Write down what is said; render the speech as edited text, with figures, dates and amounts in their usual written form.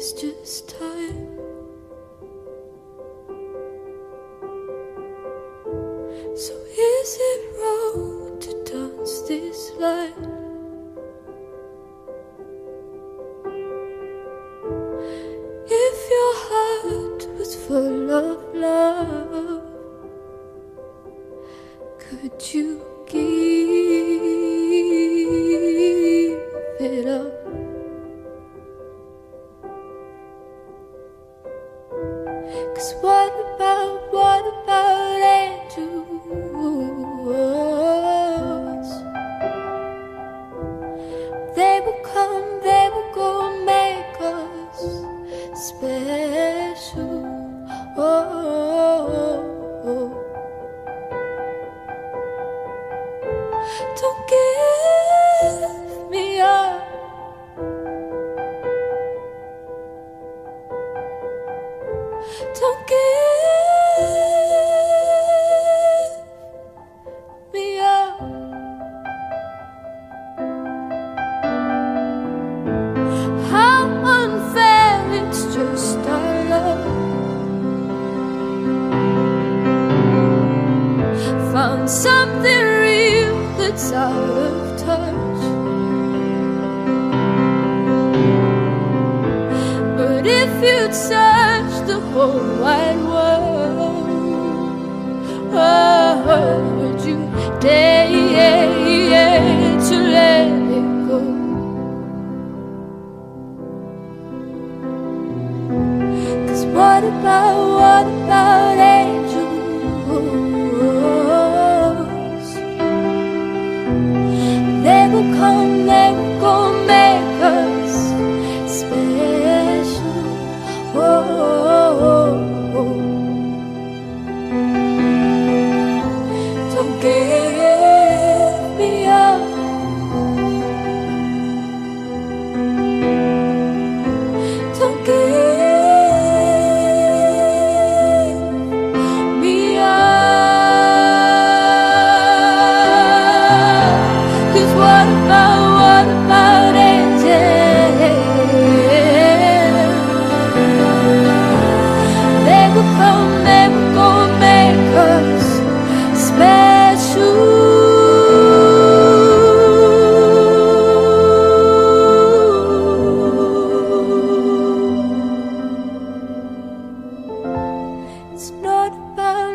it's just time. So is it wrong to dance this line? If your heart was full of love, could you give it up? 'Cause what about angels? They will come, they will go, make us special. Don't give me up. Don't give me up. How unfair, it's just our love. Found something real that's out of touch. But if you'd search the whole wide world, would you dare to let it go? 'Cause what about angels? They will come, they will go, make us special. Don't give me up. Don't give me up. 'Cause what about angels? They will come, they will go, make us special. It's not about